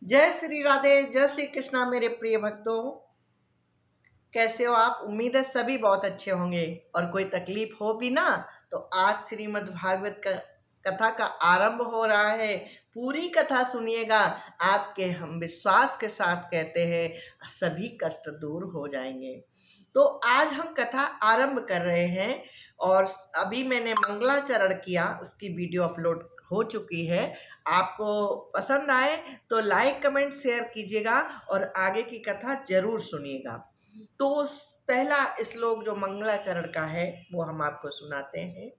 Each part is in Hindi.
जय श्री राधे, जय श्री कृष्णा मेरे प्रिय भक्तों। कैसे हो आप? उम्मीद है सभी बहुत अच्छे होंगे। और कोई तकलीफ हो भी ना तो आज श्रीमद् भागवत का कथा का आरंभ हो रहा है। पूरी कथा सुनिएगा। आपके हम विश्वास के साथ कहते हैं सभी कष्ट दूर हो जाएंगे। तो आज हम कथा आरंभ कर रहे हैं और अभी मैंने मंगलाचरण किया, उसकी वीडियो अपलोड हो चुकी है। आपको पसंद आए तो लाइक कमेंट शेयर कीजिएगा और आगे की कथा जरूर सुनिएगा। तो पहला श्लोक जो मंगलाचरण का है वो हम आपको सुनाते हैं।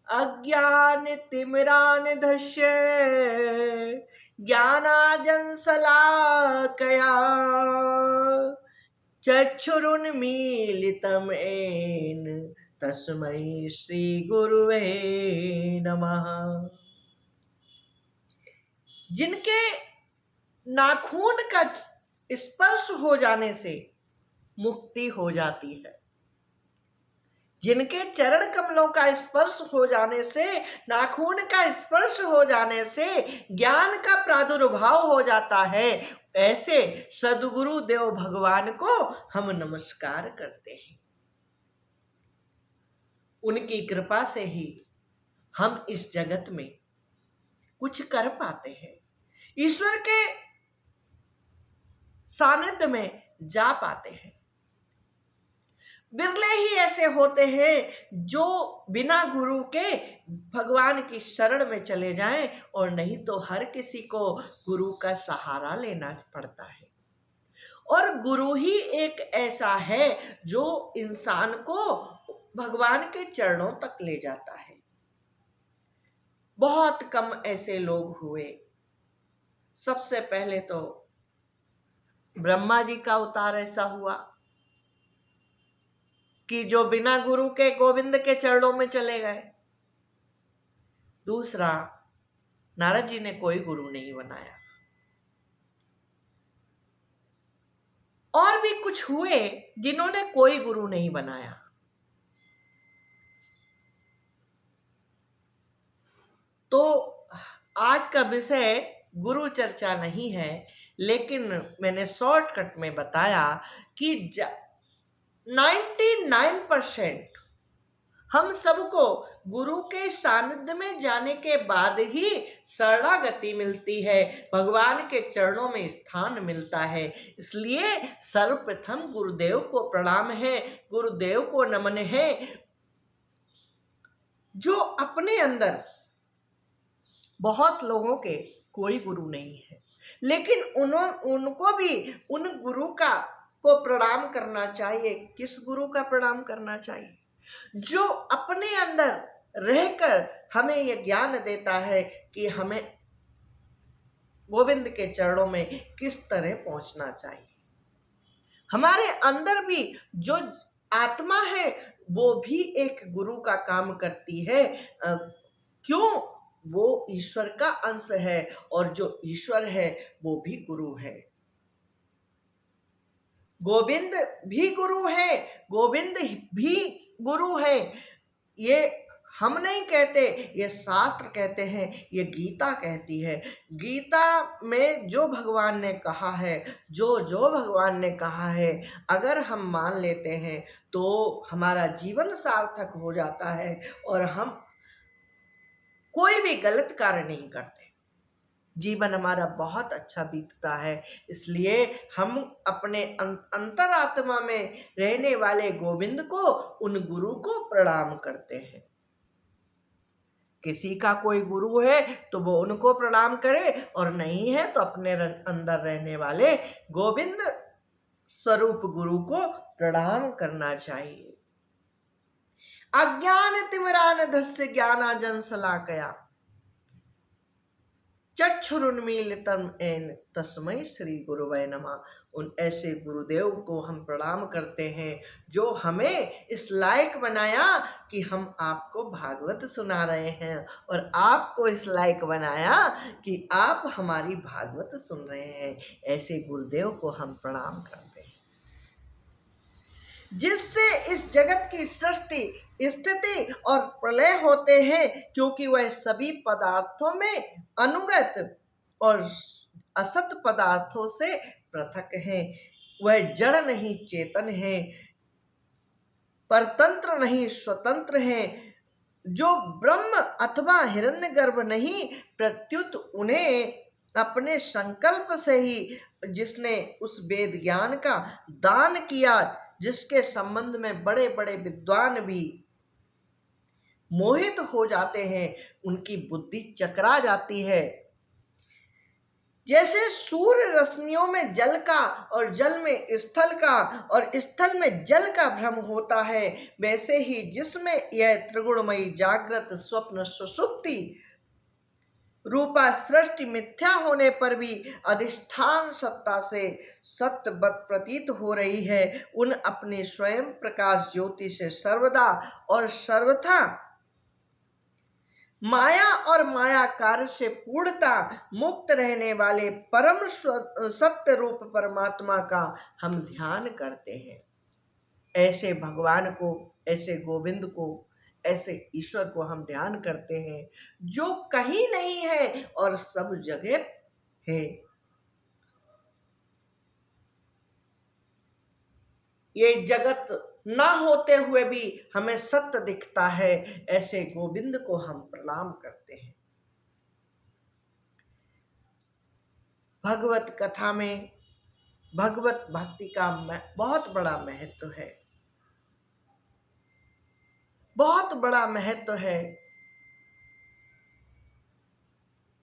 अज्ञान तिमिरान धस्य ज्ञानाजन शलाकया चक्षुरुन्मीलितं येन तस्मै श्री गुरुवे नमः। जिनके नाखून का स्पर्श हो जाने से मुक्ति हो जाती है, जिनके चरण कमलों का स्पर्श हो जाने से, नाखून का स्पर्श हो जाने से ज्ञान का प्रादुर्भाव हो जाता है, ऐसे सद्गुरु देव भगवान को हम नमस्कार करते हैं। उनकी कृपा से ही हम इस जगत में कुछ कर पाते हैं, ईश्वर के सानिध्य में जा पाते हैं। बिरले ही ऐसे होते हैं जो बिना गुरु के भगवान की शरण में चले जाएं, और नहीं तो हर किसी को गुरु का सहारा लेना पड़ता है। और गुरु ही एक ऐसा है जो इंसान को भगवान के चरणों तक ले जाता है। बहुत कम ऐसे लोग हुए। सबसे पहले तो ब्रह्मा जी का अवतार ऐसा हुआ कि जो बिना गुरु के गोविंद के चरणों में चले गए। दूसरा, नारद जी ने कोई गुरु नहीं बनाया। और भी कुछ हुए जिन्होंने कोई गुरु नहीं बनाया। तो आज का विषय गुरु चर्चा नहीं है, लेकिन मैंने शॉर्टकट में बताया कि 99% हम सबको गुरु के सानिध्य में जाने के बाद ही शरणागति मिलती है, भगवान के चरणों में स्थान मिलता है। इसलिए सर्वप्रथम गुरुदेव को प्रणाम है, गुरुदेव को नमन है। जो अपने अंदर, बहुत लोगों के कोई गुरु नहीं है, लेकिन उनको भी उन गुरु को प्रणाम करना चाहिए। किस गुरु का प्रणाम करना चाहिए? जो अपने अंदर रहकर हमें यह ज्ञान देता है कि हमें गोविंद के चरणों में किस तरह पहुंचना चाहिए। हमारे अंदर भी जो आत्मा है वो भी एक गुरु का काम करती है। क्यों? वो ईश्वर का अंश है, और जो ईश्वर है वो भी गुरु है। गोविंद भी गुरु है, गोविंद भी गुरु है। ये हम नहीं कहते, ये शास्त्र कहते हैं, ये गीता कहती है। गीता में जो भगवान ने कहा है, जो भगवान ने कहा है, अगर हम मान लेते हैं तो हमारा जीवन सार्थक हो जाता है और हम कोई भी गलत कार्य नहीं करते। जीवन हमारा बहुत अच्छा बीतता है। इसलिए हम अपने अंतरात्मा में रहने वाले गोविंद को, उन गुरु को प्रणाम करते हैं। किसी का कोई गुरु है तो वो उनको प्रणाम करे, और नहीं है तो अपने अंदर रहने वाले गोविंद स्वरूप गुरु को प्रणाम करना चाहिए। अज्ञान तिमिरान धस्य ज्ञानाजन शलाकया चक्षुरुन्मीलितं येन तस्मै श्री गुरुवे नमः। उन ऐसे गुरुदेव को हम प्रणाम करते हैं जो हमें इस लायक बनाया कि हम आपको भागवत सुना रहे हैं, और आपको इस लायक बनाया कि आप हमारी भागवत सुन रहे हैं। ऐसे गुरुदेव को हम प्रणाम करते हैं, जिससे इस जगत की सृष्टि, स्थिति और प्रलय होते हैं, क्योंकि वह सभी पदार्थों में अनुगत और असत पदार्थों से पृथक हैं। वह जड़ नहीं चेतन है, परतंत्र नहीं स्वतंत्र है। जो ब्रह्म अथवा हिरण्यगर्भ नहीं, प्रत्युत उन्हें अपने संकल्प से ही जिसने उस वेद ज्ञान का दान किया, जिसके संबंध में बड़े बड़े विद्वान भी मोहित हो जाते हैं, उनकी बुद्धि चकरा जाती है। जैसे सूर्य रश्मियों में जल का और जल में स्थल का और स्थल में जल का भ्रम होता है, वैसे ही जिसमें यह त्रिगुणमयी जागृत स्वप्न सुषुप्ति रूपा सृष्टि मिथ्या होने पर भी अधिष्ठान सत्ता से सत्यवत प्रतीत हो रही है, उन अपने स्वयं प्रकाश ज्योति से सर्वदा और सर्वथा माया और माया कार्य से पूर्णता मुक्त रहने वाले परम सत्य रूप परमात्मा का हम ध्यान करते हैं। ऐसे भगवान को, ऐसे गोविंद को, ऐसे ईश्वर को हम ध्यान करते हैं, जो कहीं नहीं है और सब जगह है। ये जगत ना होते हुए भी हमें सत्य दिखता है, ऐसे गोविंद को हम प्रणाम करते हैं। भगवत कथा में भगवत भक्ति का बहुत बड़ा महत्व है, बहुत बड़ा महत्व है।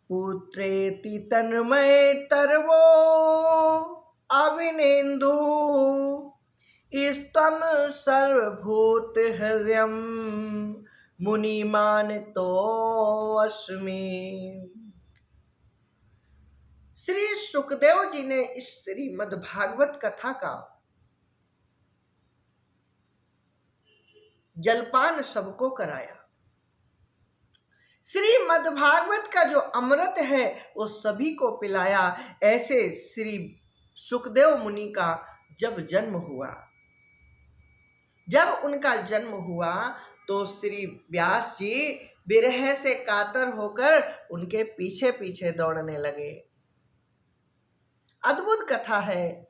पुत्रेति तन्मय तरवो अविनेन्दु, स्तम सर्वभूत हृदयम मुनिमान तो अस्मि। श्री सुखदेव जी ने इस श्रीमद् भागवत कथा का जलपान सबको कराया। श्रीमद् भागवत का जो अमृत है वो सभी को पिलाया। ऐसे श्री सुखदेव मुनि का जब जन्म हुआ, जब उनका जन्म हुआ तो श्री व्यास जी विरह से कातर होकर उनके पीछे पीछे दौड़ने लगे। अद्भुत कथा है,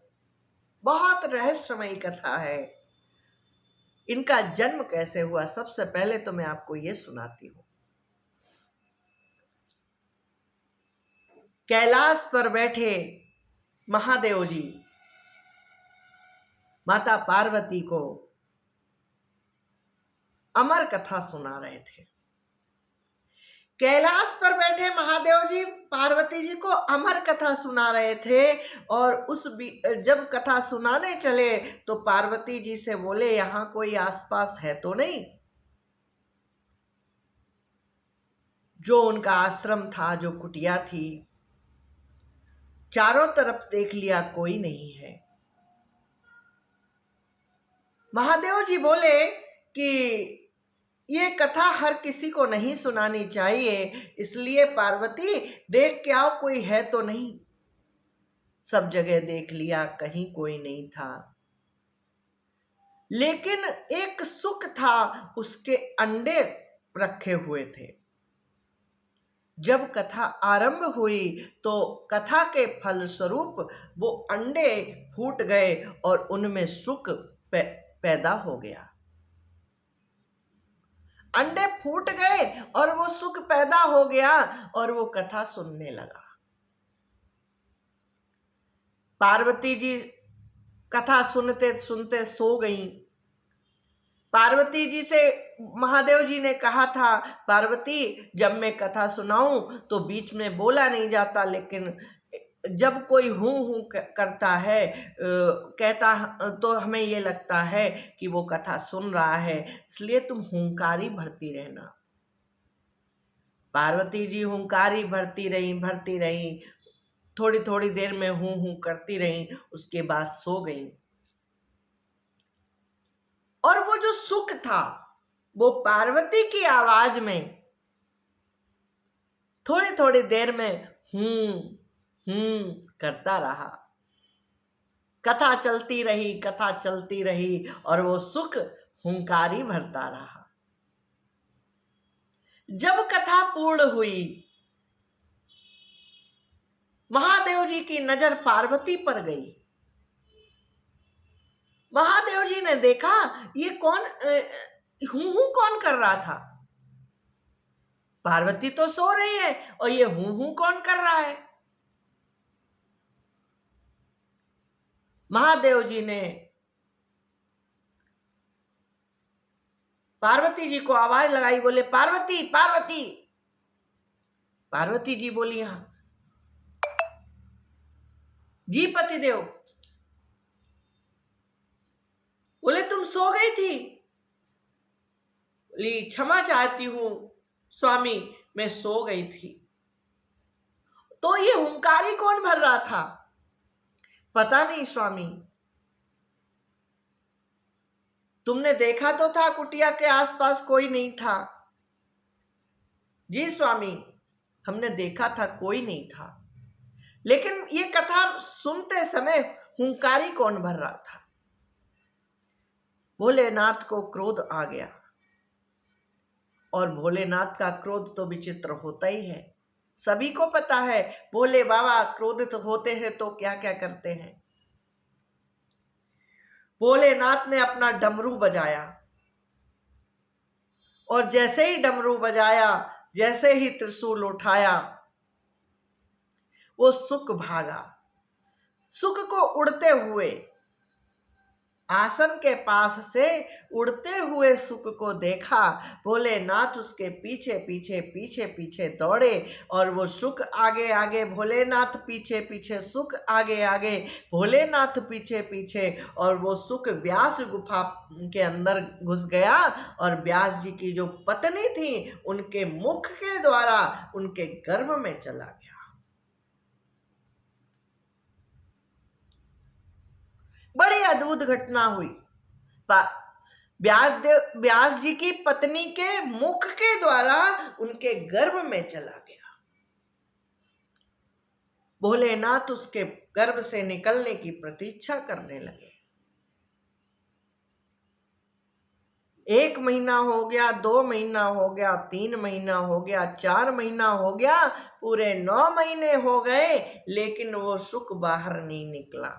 बहुत रहस्यमयी कथा है। इनका जन्म कैसे हुआ, सबसे पहले तो मैं आपको ये सुनाती हूँ। कैलाश पर बैठे महादेव जी माता पार्वती को अमर कथा सुना रहे थे। कैलाश पर बैठे महादेव जी पार्वती जी को अमर कथा सुना रहे थे और जब कथा सुनाने चले तो पार्वती जी से बोले, यहां कोई आसपास है तो नहीं? जो उनका आश्रम था, जो कुटिया थी, चारों तरफ देख लिया, कोई नहीं है। महादेव जी बोले कि ये कथा हर किसी को नहीं सुनानी चाहिए, इसलिए पार्वती देख के आओ कोई है तो नहीं। सब जगह देख लिया, कहीं कोई नहीं था, लेकिन एक सुक था, उसके अंडे रखे हुए थे। जब कथा आरंभ हुई तो कथा के फलस्वरूप वो अंडे फूट गए और उनमें सुक पैदा हो गया। अंडे फूट गए और वो सुख पैदा हो गया और वो कथा सुनने लगा। पार्वती जी कथा सुनते सुनते सो गईं। पार्वती जी से महादेव जी ने कहा था, पार्वती जब मैं कथा सुनाऊं तो बीच में बोला नहीं जाता, लेकिन जब कोई हूं हूं करता है, कहता, तो हमें ये लगता है कि वो कथा सुन रहा है, इसलिए तुम हुंकारी भरती रहना। पार्वती जी हुंकारी भरती रही, थोड़ी थोड़ी देर में हूं हूं करती रही, उसके बाद सो गई। और वो जो सुख था वो पार्वती की आवाज में थोड़ी थोड़ी देर में करता रहा। कथा चलती रही और वो सुख हुंकारी भरता रहा। जब कथा पूर्ण हुई महादेव जी की नजर पार्वती पर गई। महादेव जी ने देखा ये कौन हूं कौन कर रहा था। पार्वती तो सो रही है और ये हूं कौन कर रहा है। महादेव जी ने पार्वती जी को आवाज लगाई, बोले पार्वती पार्वती। पार्वती जी बोली हाँ जी पतिदेव। बोले तुम सो गई थी। बोली क्षमा चाहती हूं स्वामी, मैं सो गई थी। तो ये हुंकारी कौन भर रहा था? पता नहीं स्वामी। तुमने देखा तो था कुटिया के आसपास कोई नहीं था। जी स्वामी, हमने देखा था कोई नहीं था, लेकिन ये कथा सुनते समय हुंकारी कौन भर रहा था? भोलेनाथ को क्रोध आ गया, और भोलेनाथ का क्रोध तो विचित्र होता ही है। सभी को पता है भोले बाबा क्रोधित होते हैं तो क्या क्या करते हैं। भोलेनाथ ने अपना डमरू बजाया, और जैसे ही डमरू बजाया, जैसे ही त्रिशूल उठाया, वो सुक भागा। सुक को उड़ते हुए आसन के पास से उड़ते हुए सुक को देखा। भोलेनाथ उसके पीछे पीछे पीछे पीछे दौड़े, और वो सुक आगे आगे, भोलेनाथ पीछे पीछे, सुक आगे आगे, भोलेनाथ पीछे पीछे, और वो सुक व्यास गुफा के अंदर घुस गया, और व्यास जी की जो पत्नी थी उनके मुख के द्वारा उनके गर्भ में चला गया। बड़ी अद्भुत घटना हुई। व्यास जी की पत्नी के मुख के द्वारा उनके गर्भ में चला गया। भोलेनाथ उसके गर्भ से निकलने की प्रतीक्षा करने लगे। 1 महीना हो गया, 2 महीना हो गया, 3 महीना हो गया, 4 महीना हो गया, पूरे 9 महीने हो गए, लेकिन वो सुख बाहर नहीं निकला।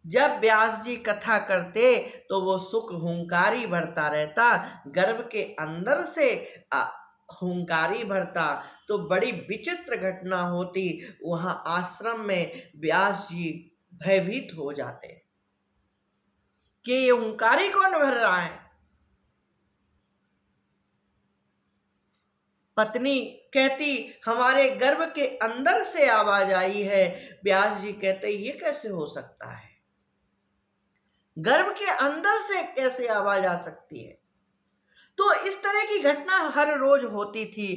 जब व्यास जी कथा करते तो वो सुख हुंकारी भरता रहता, गर्भ के अंदर से हुंकारी भरता। तो बड़ी विचित्र घटना होती। वहां आश्रम में व्यास जी भयभीत हो जाते कि ये हुंकारी कौन भर रहा है। पत्नी कहती हमारे गर्भ के अंदर से आवाज आई है। व्यास जी कहते ये कैसे हो सकता है, गर्भ के अंदर से कैसे आवाज आ सकती है। तो इस तरह की घटना हर रोज होती थी।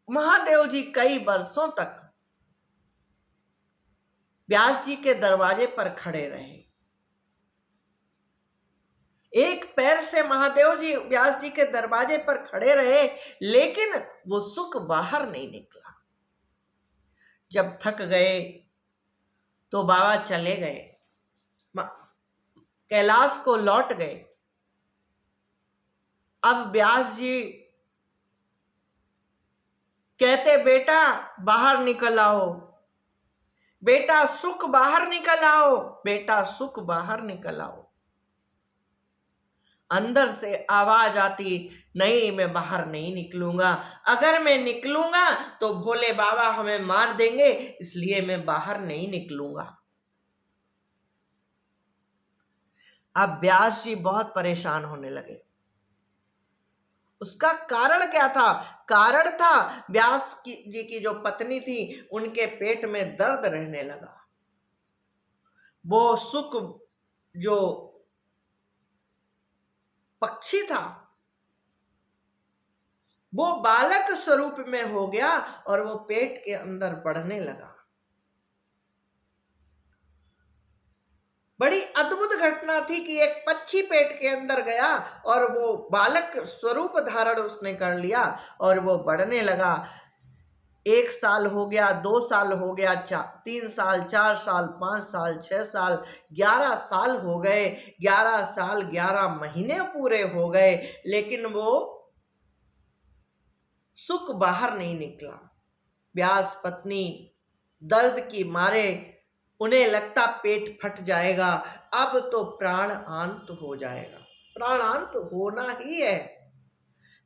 महादेव जी कई वर्षों तक व्यास जी के दरवाजे पर खड़े रहे। एक पैर से महादेव जी व्यास जी के दरवाजे पर खड़े रहे, लेकिन वो सुख बाहर नहीं निकला। जब थक गए तो बाबा चले गए, कैलाश को लौट गए। अब व्यास जी कहते बेटा बाहर निकल आओ, बेटा सुख बाहर निकल आओ, बेटा सुख बाहर निकल आओ। अंदर से आवाज आती नहीं, मैं बाहर नहीं निकलूंगा, अगर मैं निकलूंगा तो भोले बाबा हमें मार देंगे, इसलिए मैं बाहर नहीं निकलूंगा। अब व्यास जी बहुत परेशान होने लगे। उसका कारण क्या था? कारण था व्यास जी की जो पत्नी थी उनके पेट में दर्द रहने लगा। वो सुक जो पक्षी था वो बालक स्वरूप में हो गया, और वो पेट के अंदर बढ़ने लगा। बड़ी अद्भुत घटना थी कि एक पक्षी पेट के अंदर गया और वो बालक स्वरूप धारण उसने कर लिया, और वो बढ़ने लगा। 1 साल हो गया, 2 साल हो गया, 3 साल, 4 साल, 5 साल, 6 साल, 11 साल हो गए। 11 साल 11 महीने पूरे हो गए, लेकिन वो सुख बाहर नहीं निकला। व्यास पत्नी दर्द की मारे उन्हें लगता पेट फट जाएगा, अब तो प्राणांत हो जाएगा, प्राणांत होना ही है।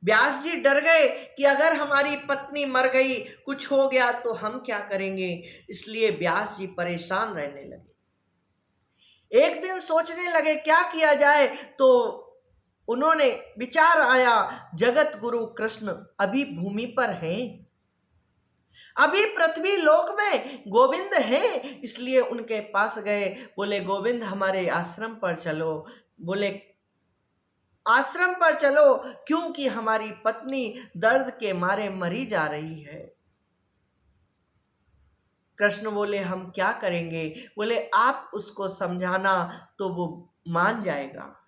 व्यास जी डर गए कि अगर हमारी पत्नी मर गई, कुछ हो गया तो हम क्या करेंगे। इसलिए व्यास जी परेशान रहने लगे। एक दिन सोचने लगे क्या किया जाए, तो उन्होंने विचार आया, जगत गुरु कृष्ण अभी भूमि पर हैं, अभी पृथ्वी लोक में गोविंद हैं, इसलिए उनके पास गए। बोले गोविंद हमारे आश्रम पर चलो। बोले आश्रम पर चलो, क्योंकि हमारी पत्नी दर्द के मारे मरी जा रही है। कृष्ण बोले हम क्या करेंगे। बोले आप उसको समझाना तो वो मान जाएगा।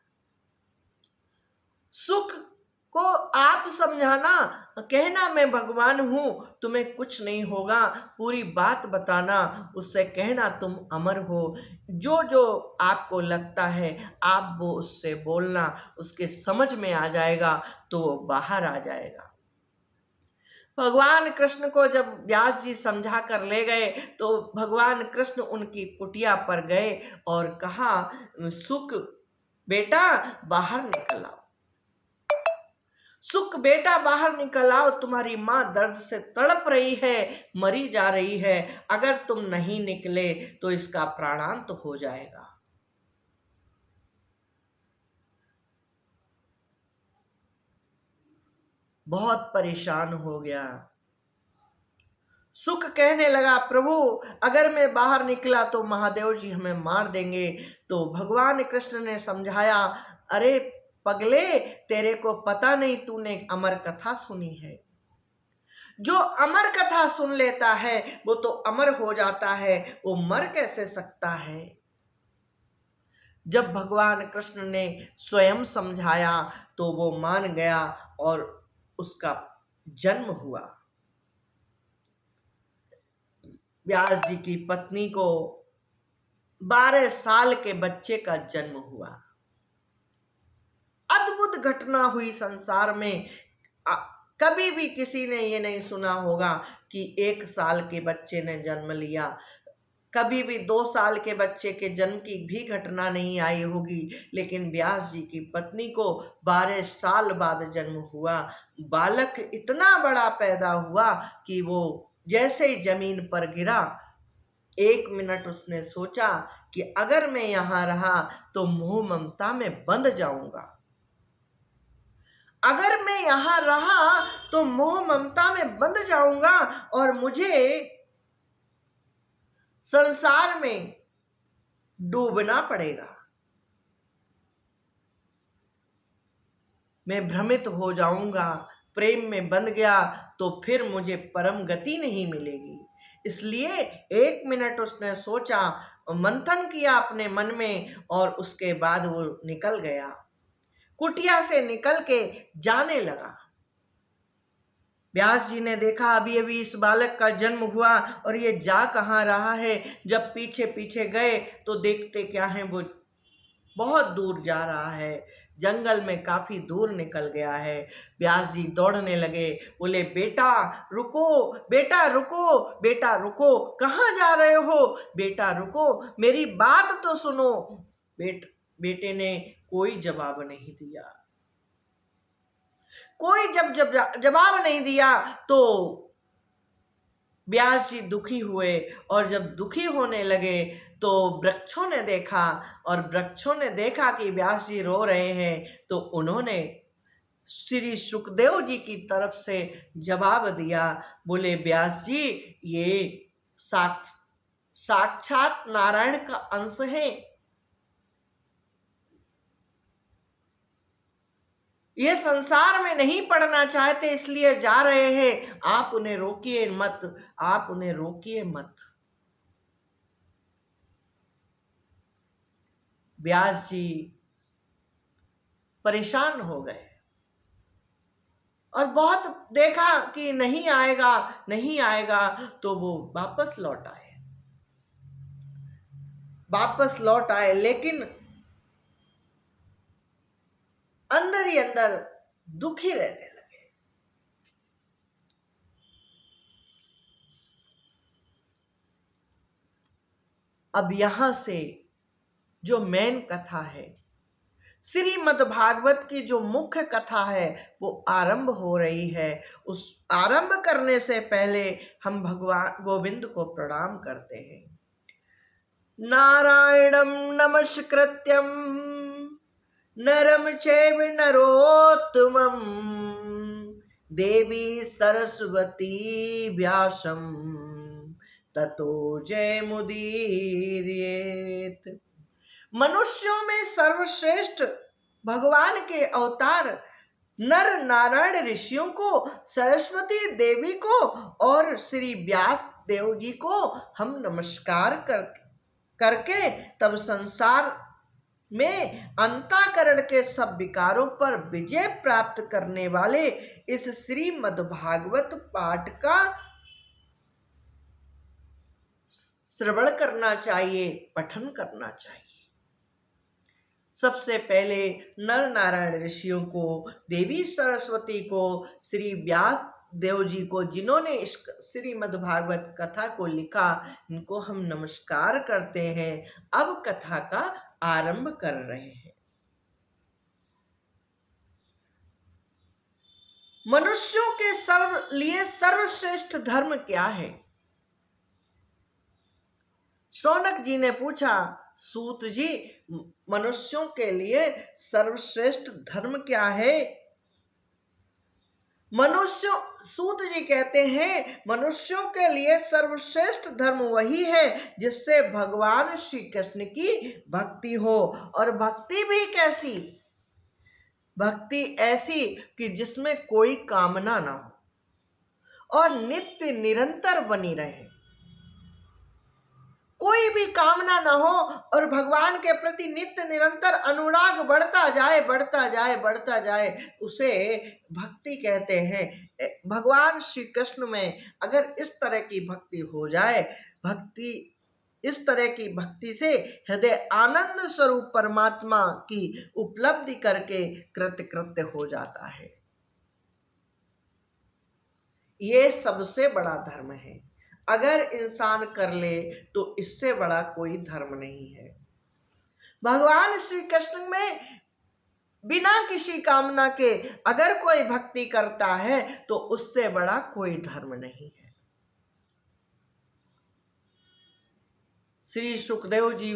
सुख को आप समझाना, कहना मैं भगवान हूं, तुम्हें कुछ नहीं होगा, पूरी बात बताना, उससे कहना तुम अमर हो। जो जो आपको लगता है आप वो उससे बोलना, उसके समझ में आ जाएगा तो वो बाहर आ जाएगा। भगवान कृष्ण को जब व्यास जी समझा कर ले गए तो भगवान कृष्ण उनकी कुटिया पर गए और कहा, सुख बेटा बाहर निकल आओ, सुख बेटा बाहर निकल आओ, तुम्हारी मां दर्द से तड़प रही है, मरी जा रही है, अगर तुम नहीं निकले तो इसका प्राणांत हो जाएगा। बहुत परेशान हो गया। सुख कहने लगा, प्रभु अगर मैं बाहर निकला तो महादेव जी हमें मार देंगे। तो भगवान कृष्ण ने समझाया, अरे पगले, तेरे को पता नहीं, तूने अमर कथा सुनी है। जो अमर कथा सुन लेता है वो तो अमर हो जाता है, वो मर कैसे सकता है। जब भगवान कृष्ण ने स्वयं समझाया तो वो मान गया और उसका जन्म हुआ। व्यास जी की पत्नी को 12 साल के बच्चे का जन्म हुआ। अद्भुत घटना हुई संसार में। कभी भी किसी ने ये नहीं सुना होगा कि 1 साल के बच्चे ने जन्म लिया, कभी भी 2 साल के बच्चे के जन्म की भी घटना नहीं आई होगी, लेकिन व्यास जी की पत्नी को 12 साल बाद जन्म हुआ। बालक इतना बड़ा पैदा हुआ कि वो जैसे ही जमीन पर गिरा, 1 मिनट उसने सोचा कि अगर मैं यहां रहा तो मोह ममता में बंध जाऊंगा, अगर मैं यहां रहा तो मोह ममता में बंध जाऊंगा और मुझे संसार में डूबना पड़ेगा, मैं भ्रमित हो जाऊंगा, प्रेम में बंध गया तो फिर मुझे परम गति नहीं मिलेगी। इसलिए 1 मिनट उसने सोचा, मंथन किया अपने मन में और उसके बाद वो निकल गया, कुटिया से निकल के जाने लगा। व्यास जी ने देखा अभी अभी इस बालक का जन्म हुआ और ये जा कहाँ रहा है। जब पीछे पीछे गए तो देखते क्या है, वो बहुत दूर जा रहा है, जंगल में काफी दूर निकल गया है। व्यास जी दौड़ने लगे, बोले बेटा रुको, बेटा रुको, बेटा रुको, कहाँ जा रहे हो, बेटा रुको, मेरी बात तो सुनो। बेटे ने कोई जवाब नहीं दिया। कोई जब जवाब नहीं दिया तो व्यास जी दुखी हुए, और जब दुखी होने लगे तो वृक्षों ने देखा, और वृक्षों ने देखा कि व्यास जी रो रहे हैं तो उन्होंने श्री सुखदेव जी की तरफ से जवाब दिया। बोले व्यास जी ये साक्षात नारायण का अंश है, ये संसार में नहीं पढ़ना चाहते इसलिए जा रहे हैं, आप उन्हें रोकिए मत, आप उन्हें रोकिए मत। व्यास जी परेशान हो गए और बहुत देखा कि नहीं आएगा, नहीं आएगा, तो वो वापस लौट आए, वापस लौट आए, लेकिन अंदर ही अंदर दुखी रहने लगे। अब यहां से जो मेन कथा है, श्रीमद् भागवत की जो मुख्य कथा है वो आरंभ हो रही है। उस आरंभ करने से पहले हम भगवान गोविंद को प्रणाम करते हैं। नारायणं नमस्कृत्यं नरं चैव नरोत्तमं देवी सरस्वती व्यासं ततो जयमुदीरयेत्। मनुष्यों में सर्वश्रेष्ठ भगवान के अवतार नर नारायण ऋषियों को, सरस्वती देवी को और श्री व्यास देव जी को हम नमस्कार करके तब संसार में अंतःकरण के सब विकारों पर विजय प्राप्त करने वाले इस श्रीमद् भागवत पाठ का श्रवण करना चाहिए, पठन करना चाहिए। सबसे पहले नर नारायण ऋषियों को, देवी सरस्वती को, श्री व्यास देव जी को, जिन्होंने इस श्रीमद् भागवत कथा को लिखा, इनको हम नमस्कार करते हैं। अब कथा का आरंभ कर रहे हैं। मनुष्यों के लिए सर्वश्रेष्ठ धर्म क्या है? शौनक जी ने पूछा, सूत जी, मनुष्यों के लिए सर्वश्रेष्ठ धर्म क्या है? सूत जी कहते हैं, मनुष्यों के लिए सर्वश्रेष्ठ धर्म वही है जिससे भगवान श्री कृष्ण की भक्ति हो। और भक्ति भी कैसी? भक्ति ऐसी कि जिसमें कोई कामना ना हो और नित्य निरंतर बनी रहे, कोई भी कामना न हो और भगवान के प्रति नित्य निरंतर अनुराग बढ़ता जाए, बढ़ता जाए, बढ़ता जाए, उसे भक्ति कहते हैं। भगवान श्री कृष्ण में अगर इस तरह की भक्ति हो जाए, इस तरह की भक्ति से हृदय आनंद स्वरूप परमात्मा की उपलब्धि करके कृतकृत्य हो जाता है। ये सबसे बड़ा धर्म है। अगर इंसान कर ले तो इससे बड़ा कोई धर्म नहीं है। भगवान श्री कृष्ण में बिना किसी कामना के अगर कोई भक्ति करता है तो उससे बड़ा कोई धर्म नहीं है। श्री सुखदेव जी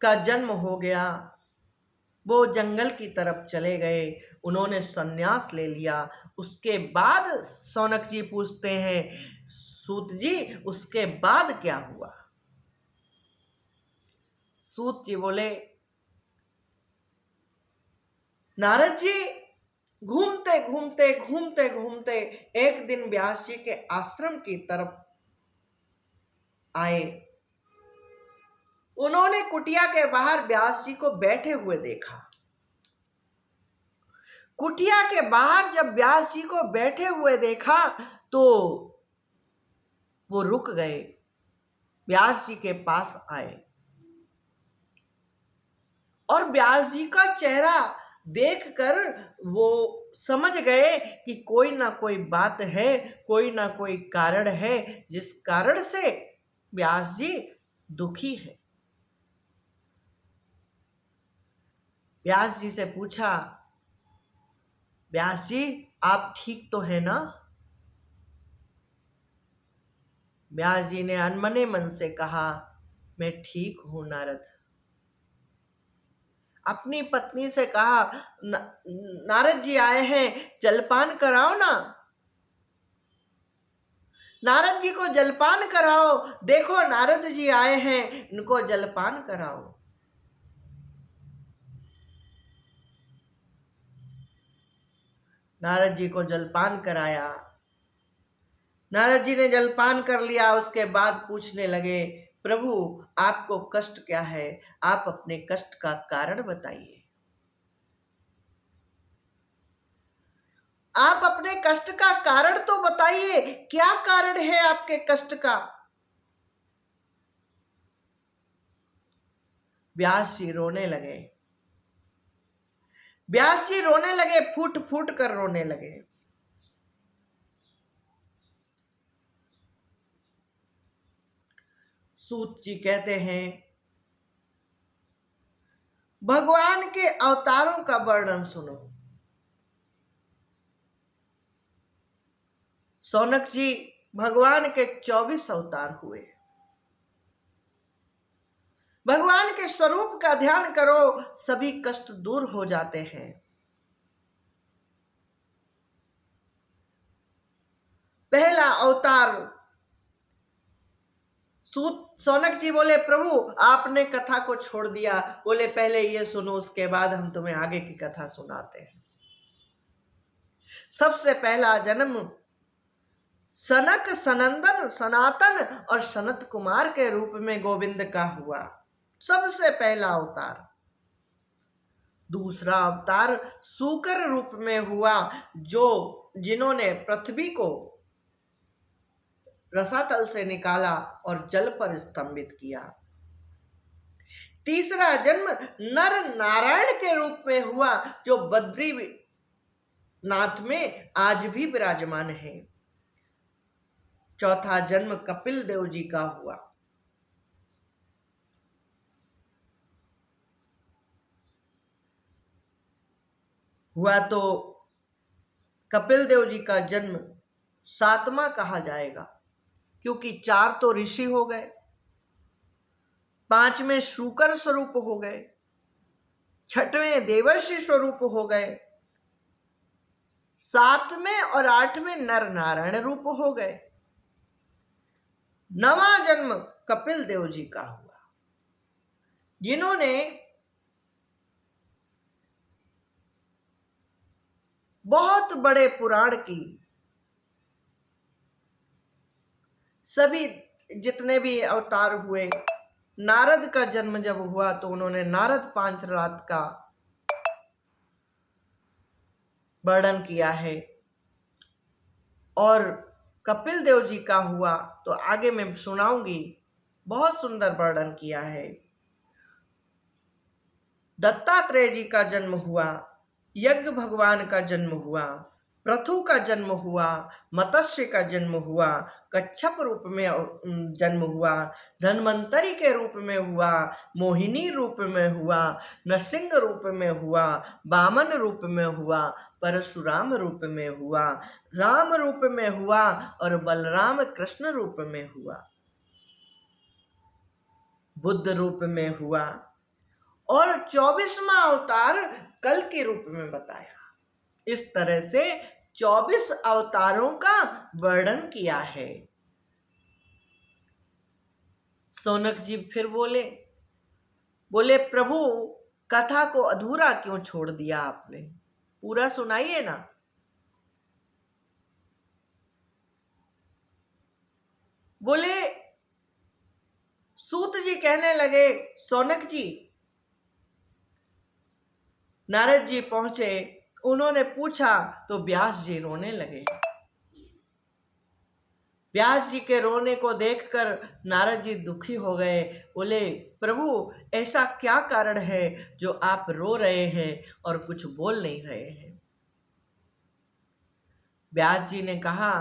का जन्म हो गया, वो जंगल की तरफ चले गए, उन्होंने संन्यास ले लिया। उसके बाद शौनक जी पूछते हैं, सूत जी उसके बाद क्या हुआ? सूत जी बोले, नारद जी घूमते घूमते घूमते घूमते एक दिन व्यास जी के आश्रम की तरफ आए। उन्होंने कुटिया के बाहर व्यास जी को बैठे हुए देखा। कुटिया के बाहर जब व्यास जी को बैठे हुए देखा तो वो रुक गए, व्यास जी के पास आए और व्यास जी का चेहरा देखकर वो समझ गए कि कोई ना कोई बात है, कोई ना कोई कारण है जिस कारण से व्यास जी दुखी है। व्यास जी से पूछा, व्यास जी आप ठीक तो है ना? व्यास जी ने अनमने मन से कहा, मैं ठीक हूं नारद। अपनी पत्नी से कहा, नारद जी आए हैं, जलपान कराओ ना। नारद जी को जलपान कराओ, देखो नारद जी आए हैं, इनको जलपान कराओ। नारद जी को जलपान कराया। नारद जी ने जलपान कर लिया। उसके बाद पूछने लगे, प्रभु आपको कष्ट क्या है? आप अपने कष्ट का कारण बताइए। आप अपने कष्ट का कारण तो बताइए, क्या कारण है आपके कष्ट का? व्यास जी रोने लगे। व्यास जी रोने लगे, फूट फूट कर रोने लगे। सूत जी कहते हैं, भगवान के अवतारों का वर्णन सुनो। सौनक जी, भगवान के 24 अवतार हुए। भगवान के स्वरूप का ध्यान करो, सभी कष्ट दूर हो जाते हैं। पहला अवतार, सौनक जी बोले, प्रभु आपने कथा को छोड़ दिया। बोले पहले ये सुनो, उसके बाद हम तुम्हें आगे की कथा सुनाते हैं। सबसे पहला जन्म सनक, सनंदन, सनातन और सनत कुमार के रूप में गोविंद का हुआ, सबसे पहला अवतार। दूसरा अवतार सूकर रूप में हुआ, जिन्होंने पृथ्वी को रसातल से निकाला और जल पर स्तंभित किया। तीसरा जन्म नर नारायण के रूप में हुआ, जो बद्रीनाथ में आज भी विराजमान है। चौथा जन्म कपिल देव जी का हुआ तो कपिल देव जी का जन्म 7वां कहा जाएगा, क्योंकि 4 तो ऋषि हो गए, 5वें शूकर स्वरूप हो गए, 6वें देवर्षि स्वरूप हो गए, 7वें और 8वें नर नारायण रूप हो गए। 9वां जन्म कपिल देव जी का हुआ, जिन्होंने बहुत बड़े पुराण की सभी जितने भी अवतार हुए, नारद का जन्म जब हुआ तो उन्होंने नारद पांचरात का वर्णन किया है, और कपिल देव जी का हुआ तो आगे मैं सुनाऊंगी, बहुत सुंदर वर्णन किया है। दत्तात्रेय जी का जन्म हुआ, यज्ञ भगवान का जन्म हुआ, पृथु का जन्म हुआ, मत्स्य का जन्म हुआ, कच्छप रूप में जन्म हुआ, धन्वंतरी के रूप में हुआ, मोहिनी रूप में हुआ, नरसिंह रूप में हुआ, वामन रूप में हुआ, परशुराम रूप में हुआ, राम रूप में हुआ और बलराम कृष्ण रूप में हुआ, बुद्ध रूप में हुआ, और 24वां अवतार कल के रूप में बताया। इस तरह से 24 अवतारों का वर्णन किया है। सौनक जी फिर बोले प्रभु कथा को अधूरा क्यों छोड़ दिया आपने, पूरा सुनाइए ना। बोले, सूत जी कहने लगे, सौनक जी, नारद जी पहुंचे, उन्होंने पूछा तो व्यास जी रोने लगे। व्यास जी के रोने को देखकर नारद जी दुखी हो गए। बोले, प्रभु ऐसा क्या कारण है जो आप रो रहे हैं और कुछ बोल नहीं रहे हैं। व्यास जी ने कहा,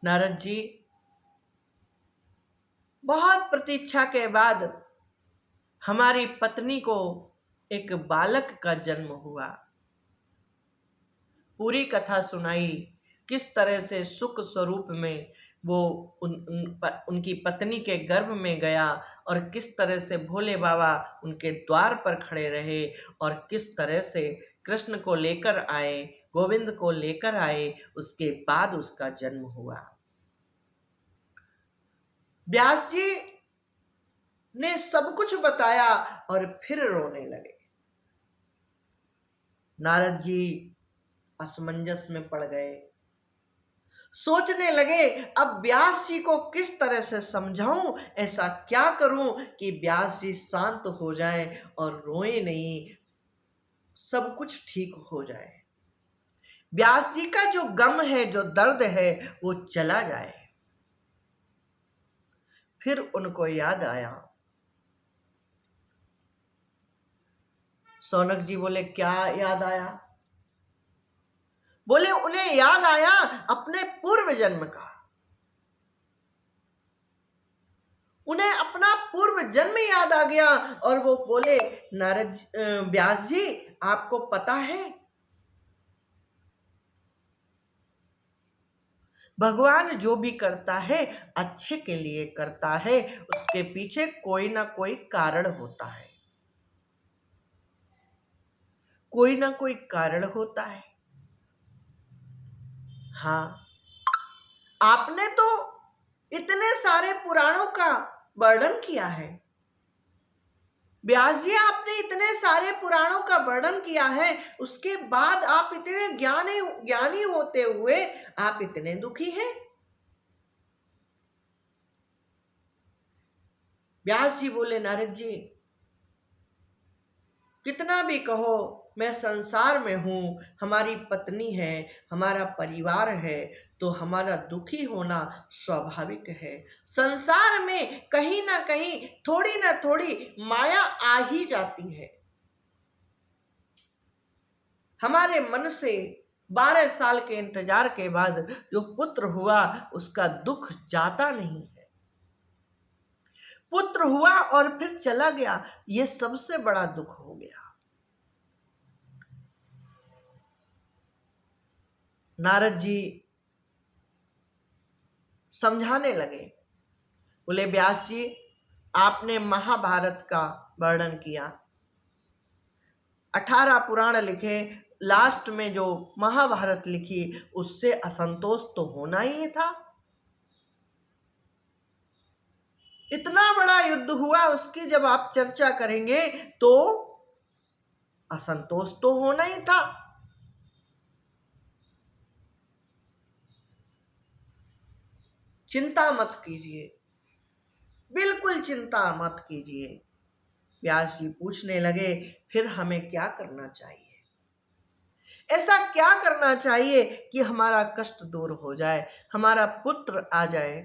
नारद जी, बहुत प्रतीक्षा के बाद हमारी पत्नी को एक बालक का जन्म हुआ। पूरी कथा सुनाई, किस तरह से सुख स्वरूप में वो उनकी पत्नी के गर्भ में गया और किस तरह से भोले बाबा उनके द्वार पर खड़े रहे और किस तरह से कृष्ण को लेकर आए, गोविंद को लेकर आए, उसके बाद उसका जन्म हुआ। व्यास जी ने सब कुछ बताया और फिर रोने लगे। नारद जी असमंजस में पड़ गए, सोचने लगे अब व्यास जी को किस तरह से समझाऊं, ऐसा क्या करूं कि व्यास जी शांत हो जाएं और रोए नहीं, सब कुछ ठीक हो जाए, व्यास जी का जो गम है, जो दर्द है, वो चला जाए। फिर उनको याद आया। सौनक जी बोले, क्या याद आया। बोले, उन्हें याद आया अपने पूर्व जन्म का। उन्हें अपना पूर्व जन्म याद आ गया और वो बोले, नारद व्यास जी, आपको पता है भगवान जो भी करता है अच्छे के लिए करता है, उसके पीछे कोई ना कोई कारण होता है, कोई ना कोई कारण होता है। हाँ, आपने तो इतने सारे पुराणों का वर्णन किया है व्यास जी, आपने इतने सारे पुराणों का वर्णन किया है, उसके बाद आप इतने ज्ञानी ज्ञानी होते हुए आप इतने दुखी हैं। व्यास जी बोले, नारद जी, कितना भी कहो, मैं संसार में हूं, हमारी पत्नी है, हमारा परिवार है, तो हमारा दुखी होना स्वाभाविक है। संसार में कहीं ना कहीं थोड़ी ना थोड़ी माया आ ही जाती है। हमारे मन से 12 साल के इंतजार के बाद जो पुत्र हुआ, उसका दुख जाता नहीं है। पुत्र हुआ और फिर चला गया, ये सबसे बड़ा दुख हो गया। नारद जी समझाने लगे, बोले, व्यास जी, आपने महाभारत का वर्णन किया, 18 पुराण लिखे, लास्ट में जो महाभारत लिखी, उससे असंतोष तो होना ही था। इतना बड़ा युद्ध हुआ, उसकी जब आप चर्चा करेंगे तो असंतोष तो होना ही था। चिंता मत कीजिए, बिल्कुल चिंता मत कीजिए। व्यास जी पूछने लगे, फिर हमें क्या करना चाहिए? ऐसा क्या करना चाहिए कि हमारा कष्ट दूर हो जाए, हमारा पुत्र आ जाए?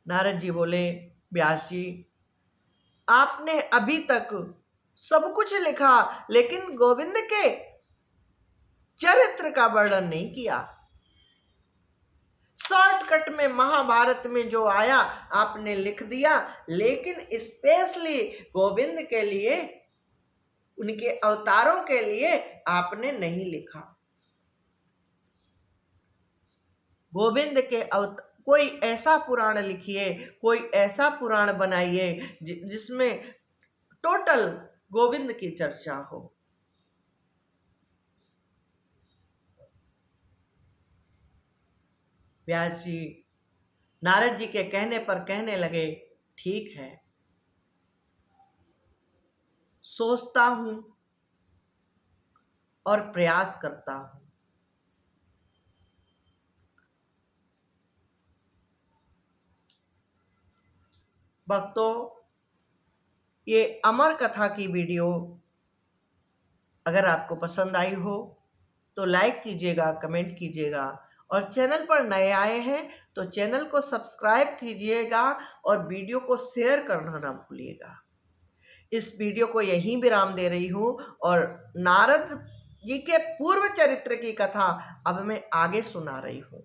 नारद जी बोले, व्यास जी, आपने अभी तक सब कुछ लिखा, लेकिन गोविंद के चरित्र का वर्णन नहीं किया। शॉर्टकट में महाभारत में जो आया आपने लिख दिया, लेकिन स्पेशली गोविंद के लिए, उनके अवतारों के लिए आपने नहीं लिखा। गोविंद के कोई ऐसा पुराण लिखिए, कोई ऐसा पुराण बनाइए जिसमें टोटल गोविंद की चर्चा हो। व्यास जी नारद जी के कहने पर कहने लगे, ठीक है, सोचता हूं और प्रयास करता हूं। भक्तों, ये अमर कथा की वीडियो अगर आपको पसंद आई हो तो लाइक कीजिएगा, कमेंट कीजिएगा, और चैनल पर नए आए हैं तो चैनल को सब्सक्राइब कीजिएगा और वीडियो को शेयर करना ना भूलिएगा। इस वीडियो को यहीं विराम दे रही हूँ और नारद जी के पूर्व चरित्र की कथा अब मैं आगे सुना रही हूँ।